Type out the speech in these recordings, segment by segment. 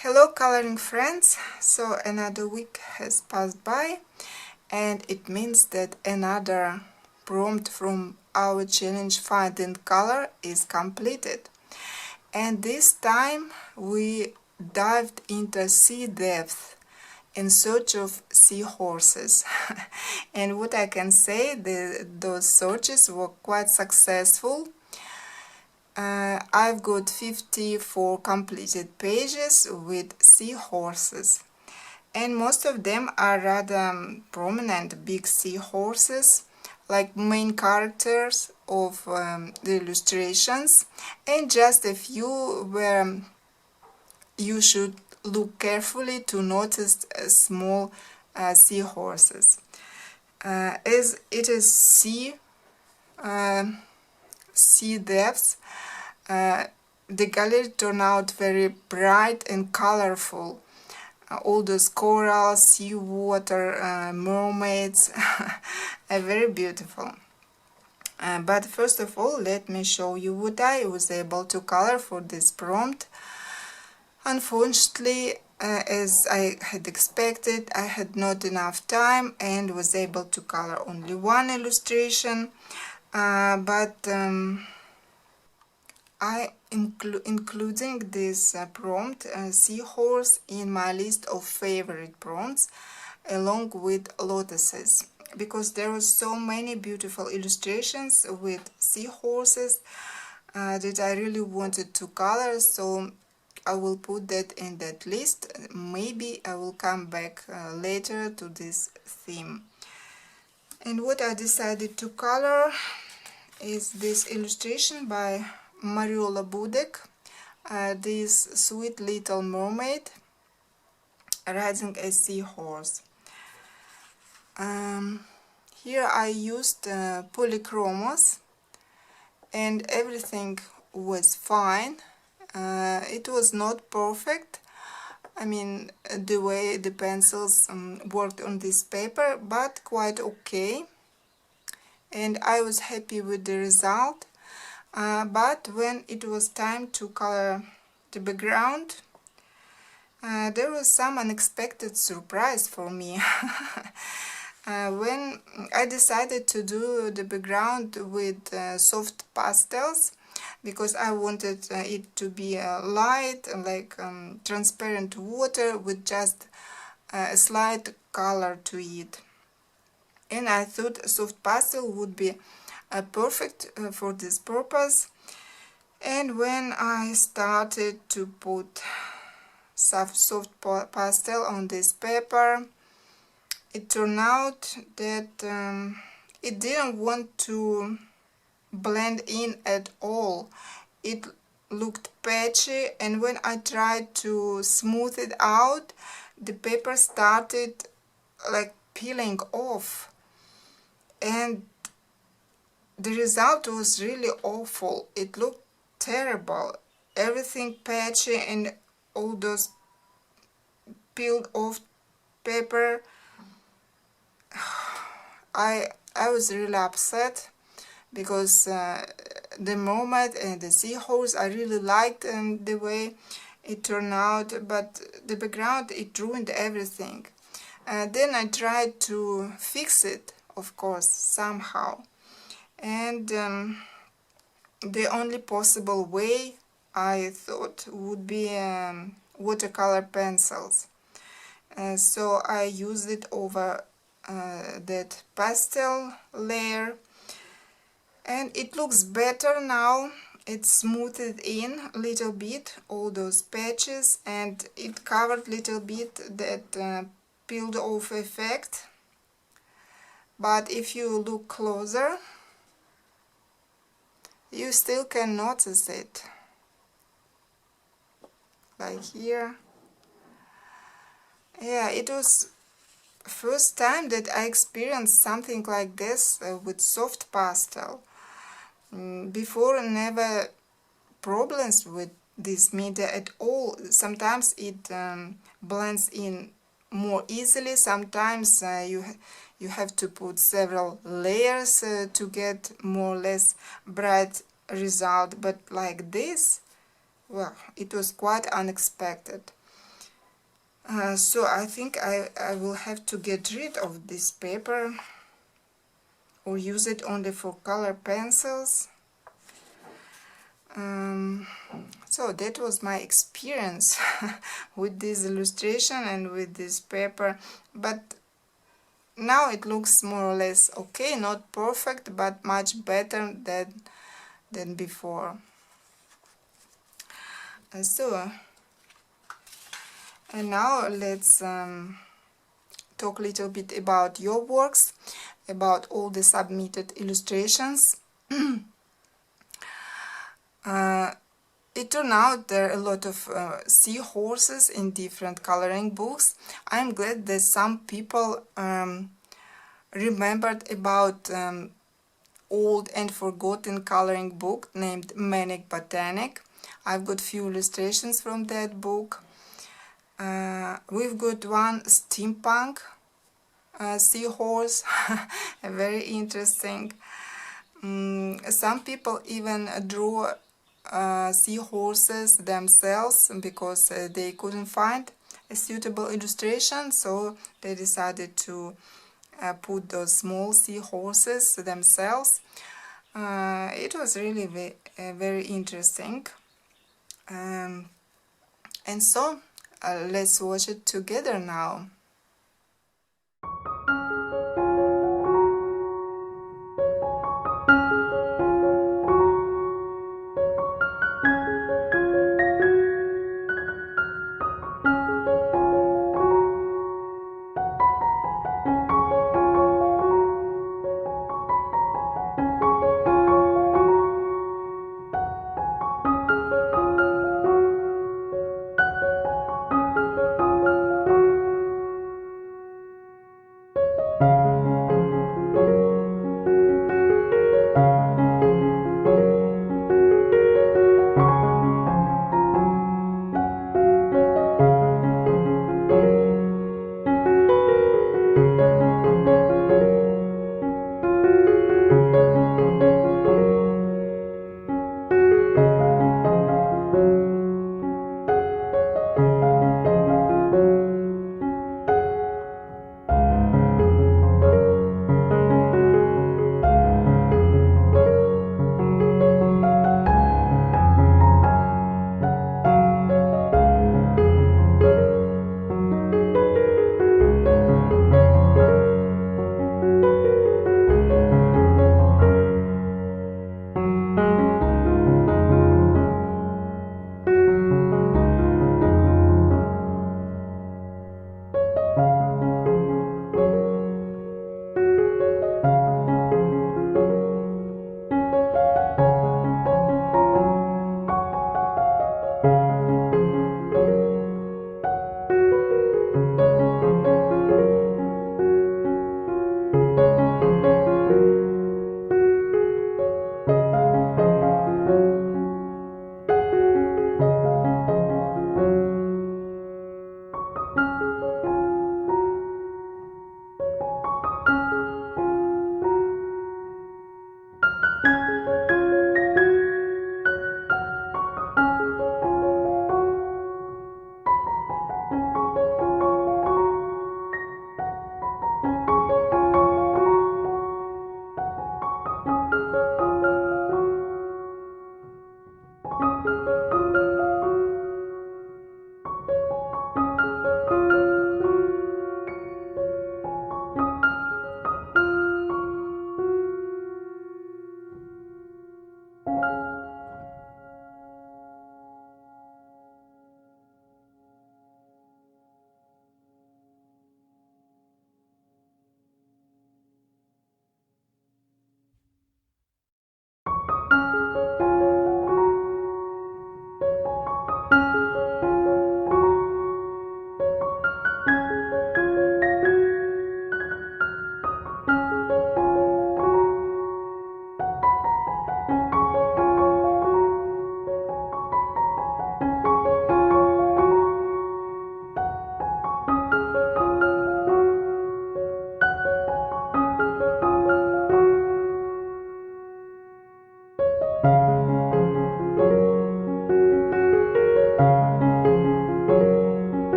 Hello coloring friends, so another week has passed by and it means that another prompt from our challenge Finding Color is completed. And this time we dived into sea depth in search of seahorses. And what I can say, those searches were quite successful. I've got 54 completed pages with seahorses, and most of them are rather prominent big seahorses, like main characters of the illustrations, and just a few where you should look carefully to notice small seahorses. As it is uh, sea depths, the gallery turned out very bright and colorful. All those corals, seawater, mermaids are very beautiful. But first of all, let me show you what I was able to color for this prompt. Unfortunately, as I had expected, I had not enough time and was able to color only one illustration, but I including this prompt seahorse in my list of favorite prompts along with lotuses, because there are so many beautiful illustrations with seahorses that I really wanted to color, so I will put that in that list. Maybe I will come back later to this theme. And what I decided to color is this illustration by Mariola Budek, this sweet little mermaid riding a seahorse. Here I used polychromos and everything was fine. It was not perfect, I mean the way the pencils worked on this paper, but quite okay, and I was happy with the result. But when it was time to color the background, there was some unexpected surprise for me. When I decided to do the background with soft pastels, because I wanted it to be light, like transparent water with just a slight color to it. And I thought soft pastel would be perfect for this purpose. And when I started to put soft pastel on this paper, it turned out that it didn't want to blend in at all. It looked patchy, and when I tried to smooth it out, the paper started like peeling off, and the result was really awful. It looked terrible, everything patchy and all those peeled off paper. I was really upset, because the mermaid and the seahorse I really liked the way it turned out, but the background, it ruined everything. Then I tried to fix it, of course, somehow, and the only possible way I thought would be watercolor pencils. So I used it over that pastel layer, and it looks better now. It smoothed in a little bit all those patches, and it covered a little bit that peeled off effect. But if you look closer, you still can notice it, like here. Yeah, it was first time that I experienced something like this with soft pastel. Before, never problems with this media at all. Sometimes it blends in more easily, sometimes you have to put several layers to get more or less bright result, but like this, well, it was quite unexpected. So I think I will have to get rid of this paper or use it only for color pencils. So that was my experience with this illustration and with this paper, but now it looks more or less okay, not perfect, but much better than before. And now let's talk a little bit about your works, about all the submitted illustrations. It turned out there are a lot of seahorses in different coloring books. I'm glad that some people remembered about old and forgotten coloring book named Manic Botanic. I've got few illustrations from that book. We've got one steampunk seahorse, very interesting. Some people even drew seahorses themselves because they couldn't find a suitable illustration, so they decided to put those small seahorses themselves. It was really very interesting. And so let's watch it together now.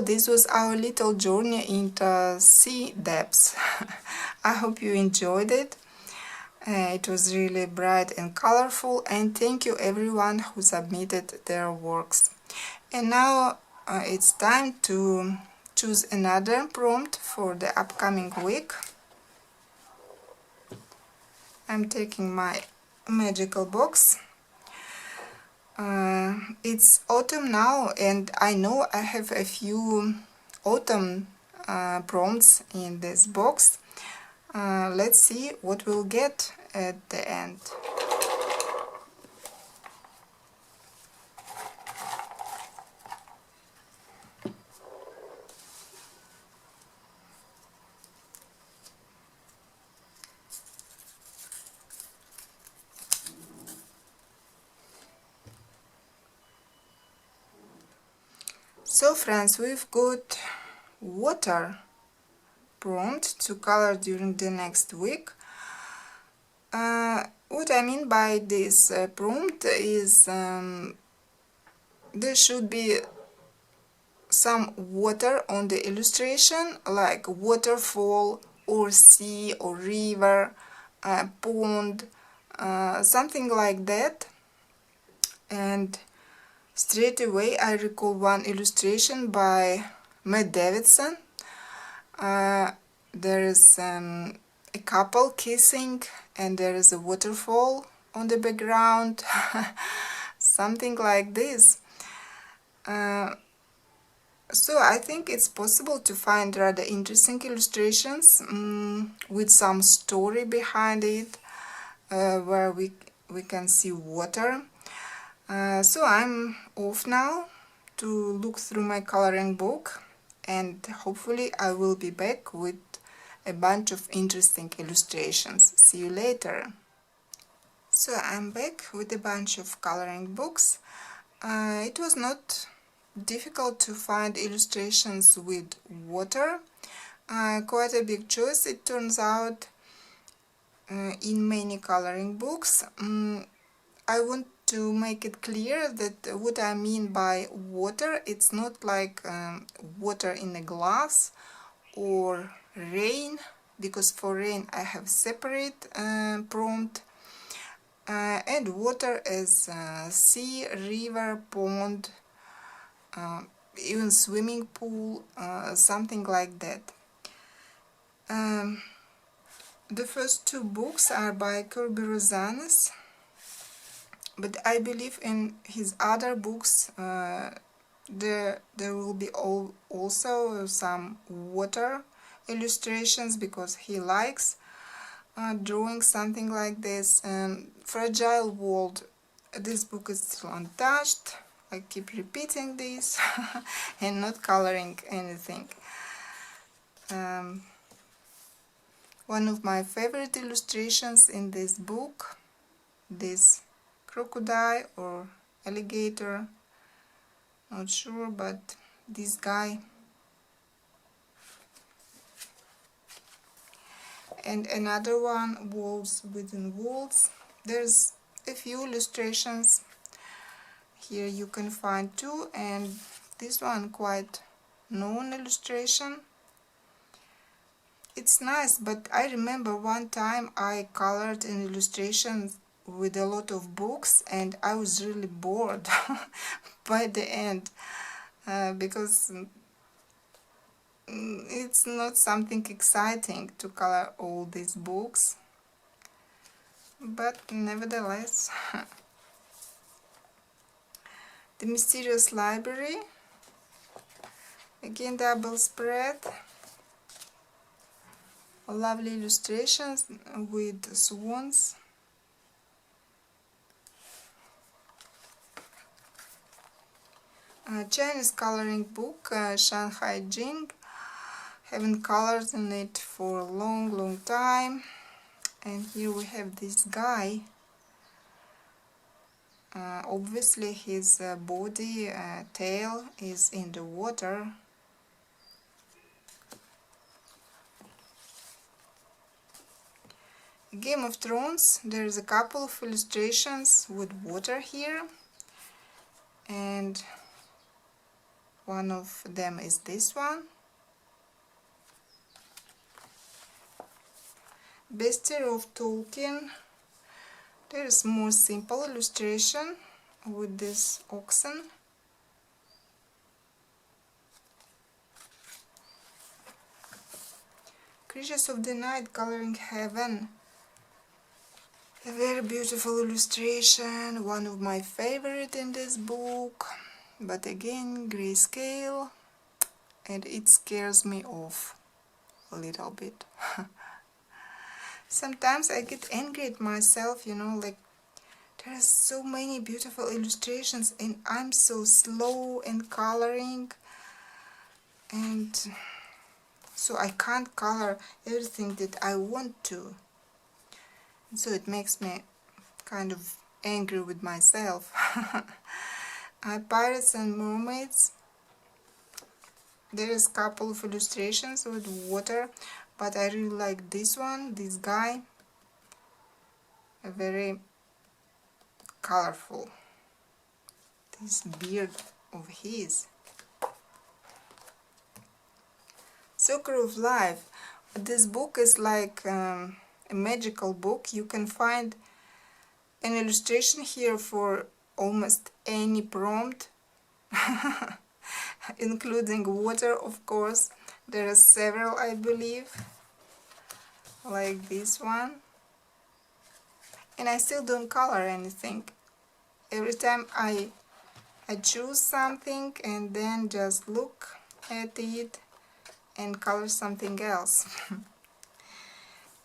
this was our little journey into sea depths. I hope you enjoyed it. It was really bright and colorful, and thank you everyone who submitted their works. And now it's time to choose another prompt for the upcoming week. I'm taking my magical box. It's autumn now, and I know I have a few autumn prompts in this box. Let's see what we'll get at the end. So friends, we've got water prompt to color during the next week. What I mean by this prompt is there should be some water on the illustration, like waterfall or sea or river, pond, something like that. And straight away I recall one illustration by Matt Davidson. There is a couple kissing and there is a waterfall on the background, something like this. So I think it's possible to find rather interesting illustrations with some story behind it, where we can see water. So I'm off now to look through my coloring book, and hopefully I will be back with a bunch of interesting illustrations. See you later. So I'm back with a bunch of coloring books. It was not difficult to find illustrations with water. Quite a big choice, it turns out, in many coloring books. I want to make it clear that what I mean by water, it's not like water in a glass or rain, because for rain I have separate prompt, and water as sea, river, pond, even swimming pool, something like that. The first two books are by Kirby Rosanes, but I believe in his other books there will be also some water illustrations, because he likes drawing something like this. Fragile World, this book is still untouched. I keep repeating this and not coloring anything. One of my favorite illustrations in this book, this crocodile or alligator, not sure, but this guy. And another one, Walls Within Walls. There's a few illustrations. Here you can find two, and this one quite known illustration. It's nice, but I remember one time I colored an illustration with a lot of books and I was really bored by the end, because it's not something exciting to color all these books, but nevertheless. The Mysterious Library, again double spread, lovely illustrations with swans. Chinese coloring book, Shanghai Jing. Haven't colored in it for a long time. And here we have this guy. Obviously his body, tail is in the water. Game of Thrones, there's a couple of illustrations with water here, and One of them is this one. Bestiary of Tolkien. There is more simple illustration with this oxen. Creatures of the Night, Coloring Heaven. A very beautiful illustration, one of my favorite in this book, but again grayscale, and it scares me off a little bit. Sometimes I get angry at myself, you know, like there are so many beautiful illustrations and I'm so slow in coloring, and so I can't color everything that I want to. So it makes me kind of angry with myself. Pirates and Mermaids. There is a couple of illustrations with water, but I really like this one, this guy. A very colorful. This beard of his. Circle of Life. This book is like a magical book. You can find an illustration here for almost any prompt, including water, of course. There are several, I believe, like this one. And I still don't color anything. Every time I choose something and then just look at it and color something else.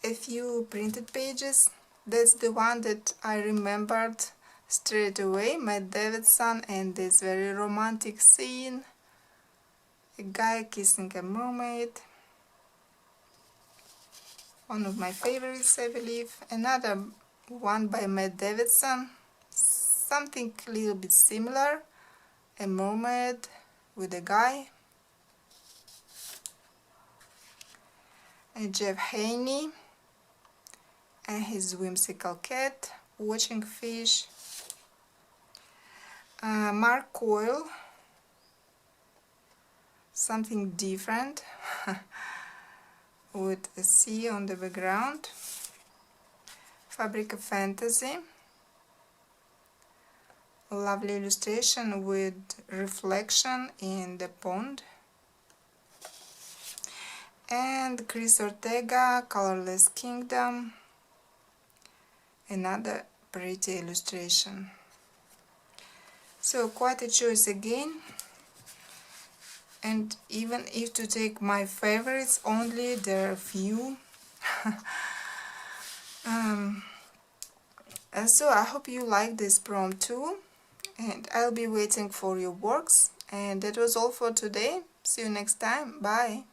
A few printed pages. That's the one that I remembered straight away. Matt Davidson and this very romantic scene. A guy kissing a mermaid. One of my favorites, I believe. Another one by Matt Davidson. Something a little bit similar. A mermaid with a guy. And Jeff Haney and his whimsical cat watching fish. Mark Coyle, something different with a sea on the background. Fabrica Fantasy, a lovely illustration with reflection in the pond. And Chris Ortega, Colorless Kingdom, another pretty illustration. So quite a choice again, and even if to take my favorites only, there are few. So I hope you like this prompt too, and I'll be waiting for your works. And that was all for today. See you next time. Bye.